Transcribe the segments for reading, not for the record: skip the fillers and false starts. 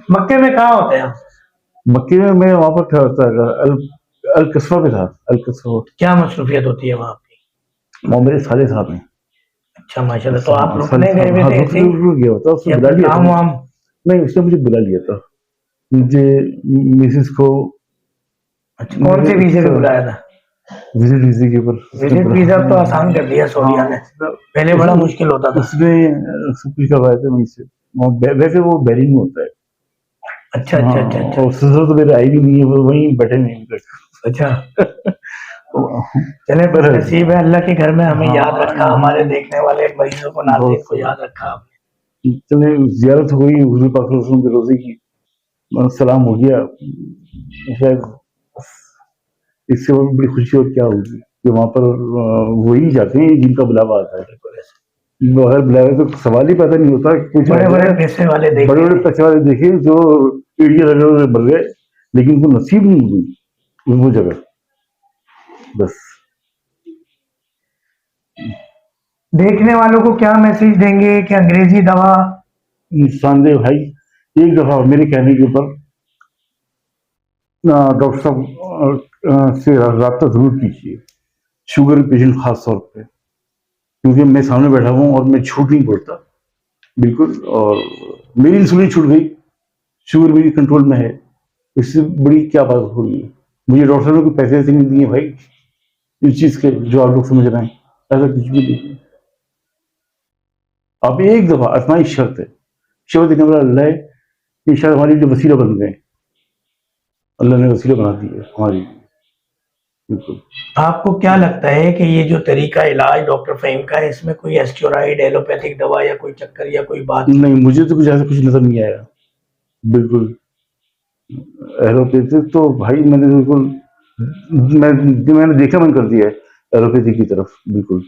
مکے میں کہاں ہوتے ہیں آپ؟ مکے میں وہاں پر ٹھہرتا ہے، القصوہ پہ تھا، القصوہ. کیا مصروفیت ہوتی ہے وہاں کی؟ وہاں میرے سارے صاحب ہیں. اچھا ماشاء اللہ. تو آپ ہاں، رکنے گئے ہوئے ہاں، تھے رک ایسے ہی گیا ہوتا، اس نے یا بلا کوئی لیا کام تھا. وام؟ نہیں، اس نے مجھے بلا لیا تھا، مجھے مسز کو. اچھا کون سے ویزے پہ بلایا تھا؟ وزٹ ویزے کے اوپر. وزٹ ویزا تو آسان کر دیا سعودیہ نے، پہلے بڑا مشکل ہوتا تھا. اس نے سب کچھ کروایا تھا وہیں سے. ویسے وہ بیرنگ میں ہوتا ہے. اچھا اچھا اچھا اچھا. اور سسر تو میرے آئی بھی نہیں ہے، وہ وہیں بیٹھے نہیں تک. اچھا چلے نصیب ہے اللہ کے گھر میں ہمیں یاد رکھا، ہمارے دیکھنے والے مریضوں کو ناظرین کو یاد رکھا آپ نے. چلے زیارت ہو گئی حضور پاک صلی اللہ علیہ وسلم کے روزے کی، سلام ہو گیا. شاید اس سے بڑی خوشی اور کیا ہوگی کہ وہاں پر وہی جاتے ہیں جن کا بلاوا آتا ہے. بغیر بلائے تو سوال ہی پیدا نہیں ہوتا کہ کچھ بڑے بڑے پیسے والے دیکھیں، بڑے بڑے پیسے والے دیکھیں جو ایڑیاں لگے بڑھ گئے، لیکن ان کو نصیب نہیں ہوئی وہ جگہ. بس دیکھنے والوں کو کیا میسج دیں گے کہ انگریزی دوا؟ نقصان دہ بھائی. ایک دفعہ میرے کہنے کے اوپر ڈاکٹر صاحب سے رابطہ ضرور کیجیے، شوگر پیشنٹ خاص طور پہ، کیونکہ میں سامنے بیٹھا ہوں اور میں جھوٹ نہیں بولتا بالکل. اور میری انسولین چھوٹ گئی، شوگر میری کنٹرول میں ہے، اس سے بڑی کیا بات ہو رہی ہے. مجھے ڈاکٹر صاحب نے کوئی پیسے ایسے نہیں دیے بھائی اس چیز کے جو آپ لوگ سمجھ رہے ہیں، ایسا کچھ بھی نہیں. اب ایک دفعہ آزمائش شرط ہے، شرط دینے والا اللہ ہے کہ شاید ہماری جو وسیلہ بن گئے، اللہ نے وسیلہ بنا دی ہے ہماری. بالکل. آپ کو کیا لگتا ہے کہ یہ جو طریقہ علاج ڈاکٹر فہیم کا ہے، اس میں کوئی اسٹیرائڈ ایلوپیتھک دوا یا کوئی چکر یا کوئی بات؟ نہیں، مجھے تو کچھ ایسا کچھ نظر نہیں آیا. بالکل ایلوپیتھک تو بھائی میں نے بالکل میں نے دیکھا من کر دیا ہے ایلوپیتھک کی طرف. بالکل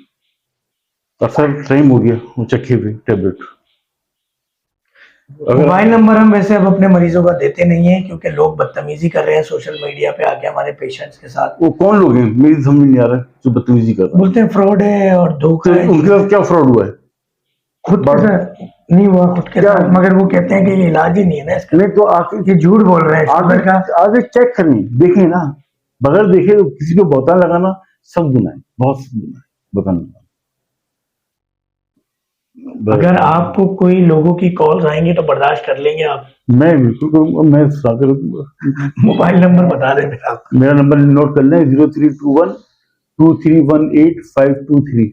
اکثر ٹائم ہو گیا وہ چکھے ہوئے ٹیبلٹ. موبائل نمبر ہم ویسے اب اپنے مریضوں کا دیتے نہیں ہیں کیونکہ لوگ بدتمیزی کر رہے ہیں سوشل میڈیا پہ آ کے ہمارے پیشنٹس کے ساتھ. وہ کون لوگ ہیں میری سمجھ نہیں آ رہا ہے جو بدتمیزی کر رہے ہیں؟ بولتے ہیں فراڈ ہے اور دھوکہ ہے. ان کے ساتھ کیا فراڈ ہوا ہے؟ خود کے ساتھ نہیں ہوا، خود کے ساتھ، مگر وہ کہتے ہیں کہ یہ علاج ہی نہیں ہے نا اس کا. نہیں تو آپ یہ جھوٹ بول رہے ہیں. آگے چیک کریں، دیکھیں نا. بغیر دیکھے تو کسی کو بہتان لگانا سب گناہ ہے، بہت گناہ ہے بتانا. اگر آپ کو کوئی لوگوں کی کالز آئیں گی تو برداشت کر لیں گے آپ؟ میں بالکل کروں گا، میں ساتھ کروں گا. موبائل نمبر بتا دیں میرا. میرا نمبر نوٹ کر لیں، 0321231523.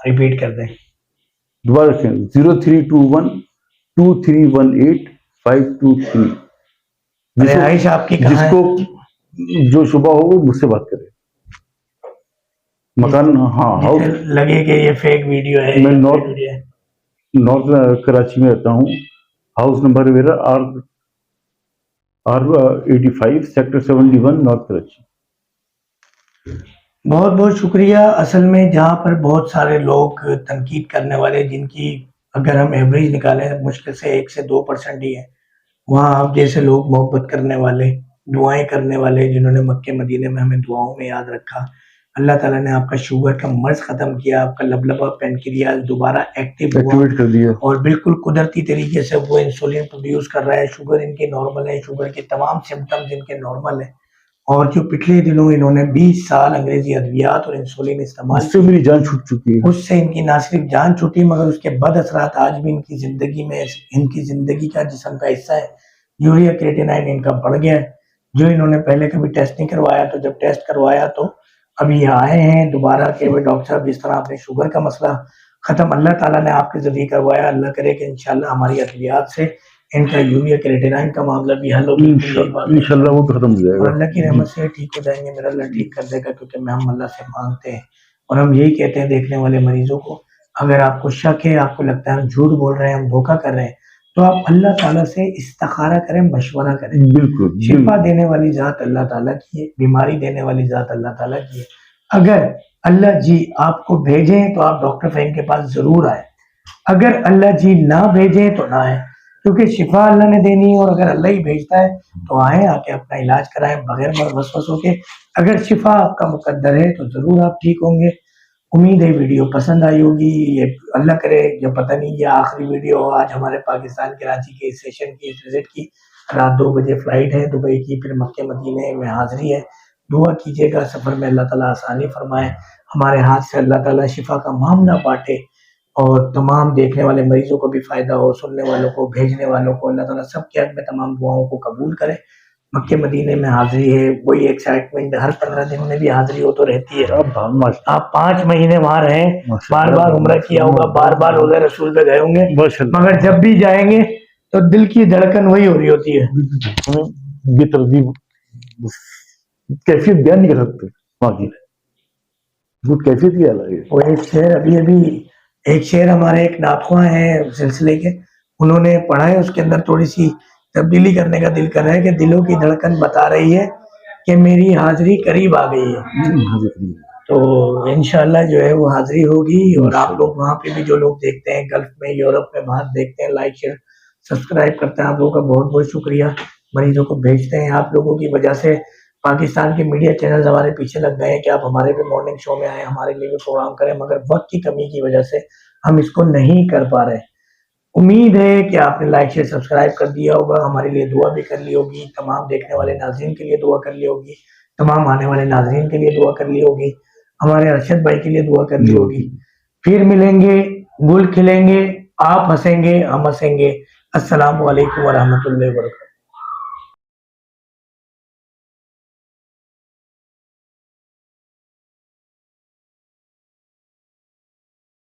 ریپیٹ کر دیں. دوبارہ رکھیں 0321231523. رہائش آپ کی جس کو جو شبہ ہو وہ مجھ سے بات کرے. مکان ہاؤس لگے کہ یہ فیک ویڈیو ہے. میں نارتھ کراچی میں رہتا ہوں. ہاؤس نمبر میرا R85 سیکٹر 71 نارتھ کراچی. بہت بہت شکریہ. اصل میں جہاں پر بہت سارے لوگ تنقید کرنے والے جن کی اگر ہم ایوریج نکالیں مشکل سے 1 سے 2% ہی ہے، وہاں آپ جیسے لوگ محبت کرنے والے، دعائیں کرنے والے، جنہوں نے مکہ مدینے میں ہمیں دعاؤں میں یاد رکھا، اللہ تعالیٰ نے آپ کا شوگر کا مرض ختم کیا، آپ کا لبلبا پینکریاز دوبارہ ایکٹیویٹ کر دیا اور بالکل قدرتی طریقے سے وہ انسولین پروڈیوس کر رہا ہے. شوگر ان کی نارمل ہے، شوگر کے تمام سمٹمز ان کے نارمل ہیں. اور جو پچھلے دنوں انہوں نے 20 سال انگریزی ادویات اور انسولین استعمال اس سے میری جان چھوٹ چکی ہے، اس سے ان کی نہ صرف جان چھوٹی مگر اس کے بد اثرات آج بھی ان کی زندگی میں، ان کی زندگی کا جسم کا حصہ ہے. یوریا کریٹینائن ان کا بڑھ گیا ہے، جو انہوں نے پہلے کبھی ٹیسٹ نہیں کروایا. تو جب ٹیسٹ کروایا تو ابھی یہ آئے ہیں دوبارہ کہ وہ ڈاکٹر صاحب جس طرح آپ نے شوگر کا مسئلہ ختم اللہ تعالیٰ نے آپ کے ذریعے کروایا، اللہ کرے کہ انشاءاللہ ہماری ادویات سے ان کا یوریا کریٹینائن کا معاملہ بھی حل ہو. انشاءاللہ وہ ختم ہو جائے گا اور اللہ کی رحمت سے ٹھیک ہو جائیں گے. میرا اللہ ٹھیک کر دے گا کیونکہ ہم اللہ سے مانگتے ہیں اور ہم یہی کہتے ہیں دیکھنے والے مریضوں کو، اگر آپ کو شک ہے، آپ کو لگتا ہے ہم جھوٹ بول رہے ہیں، ہم دھوکہ کر رہے ہیں، تو آپ اللہ تعالیٰ سے استخارہ کریں، مشورہ کریں. بالکل شفا دینے والی ذات اللہ تعالیٰ کی ہے، بیماری دینے والی ذات اللہ تعالیٰ کی ہے. اگر اللہ جی آپ کو بھیجیں تو آپ ڈاکٹر فہیم کے پاس ضرور آئیں، اگر اللہ جی نہ بھیجیں تو نہ آئیں، کیونکہ شفا اللہ نے دینی ہے. اور اگر اللہ ہی بھیجتا ہے تو آئیں، آ کے اپنا علاج کرائیں بغیر وسوسوں کے. اگر شفا آپ کا مقدر ہے تو ضرور آپ ٹھیک ہوں گے. امید ہے ویڈیو پسند آئی ہوگی. یہ اللہ کرے جو پتہ نہیں یہ آخری ویڈیو ہو آج ہمارے پاکستان کراچی کے اس سیشن کی اس وزٹ کی. رات 2 بجے فلائٹ ہے دبئی کی, پھر مکہ مدینے میں حاضری ہے. دعا کیجیے گا سفر میں اللہ تعالیٰ آسانی فرمائے, ہمارے ہاتھ سے اللہ تعالیٰ شفا کا معاملہ بانٹے, اور تمام دیکھنے والے مریضوں کو بھی فائدہ ہو, سننے والوں کو, بھیجنے والوں کو اللہ تعالیٰ سب کے حق میں تمام دعاؤں کو قبول کرے. مکہ مدینے میں حاضری ہے, وہی ایکسائٹمنٹ ہر 15 دن میں بھی حاضری ہو تو رہتی ہے. آپ 5 مہینے وہاں رہیں, بار بار عمرہ کیا ہوگا, بار بار روضہ رسول پہ گئے ہوں گے, مگر جب بھی جائیں گے تو دل کی دھڑکن وہی ہو رہی ہوتی ہے. بے ترتیب کیفیت بیان نہیں کر سکتے وہاں کی, وہ کیفیت ہی الگ ہے. وہ ایک شعر ہمارے ایک ناخواں ہیں سلسلے کے, انہوں نے پڑھا ہے, اس کے اندر تھوڑی سی تبدیلی کرنے کا دل کر رہا ہے کہ دلوں کی دھڑکن بتا رہی ہے کہ میری حاضری قریب آ گئی ہے. تو انشاءاللہ جو ہے وہ حاضری ہوگی. اور آپ لوگ وہاں پہ بھی جو لوگ دیکھتے ہیں گلف میں, یورپ میں, باہر دیکھتے ہیں, لائک شیئر سبسکرائب کرتے ہیں, آپ لوگوں کا بہت بہت شکریہ. مریضوں کو بھیجتے ہیں, آپ لوگوں کی وجہ سے پاکستان کے میڈیا چینلز ہمارے پیچھے لگ گئے ہیں کہ آپ ہمارے بھی مارننگ شو میں آئیں, ہمارے لیے بھی پروگرام کریں, مگر وقت کی کمی کی وجہ سے ہم اس کو نہیں کر پا رہے. امید ہے کہ آپ نے لائک شیئر سبسکرائب کر دیا ہوگا, ہمارے لیے دعا بھی کر لی ہوگی, تمام دیکھنے والے ناظرین کے لیے دعا کر لی ہوگی, تمام آنے والے ناظرین کے لیے دعا کر لی ہوگی, ہمارے ارشد بھائی کے لیے دعا کر لی ہوگی. پھر ملیں گے, گل کھلیں گے, آپ ہنسیں گے, ہم ہنسیں گے. السلام علیکم ورحمۃ اللہ وبرکاتہ.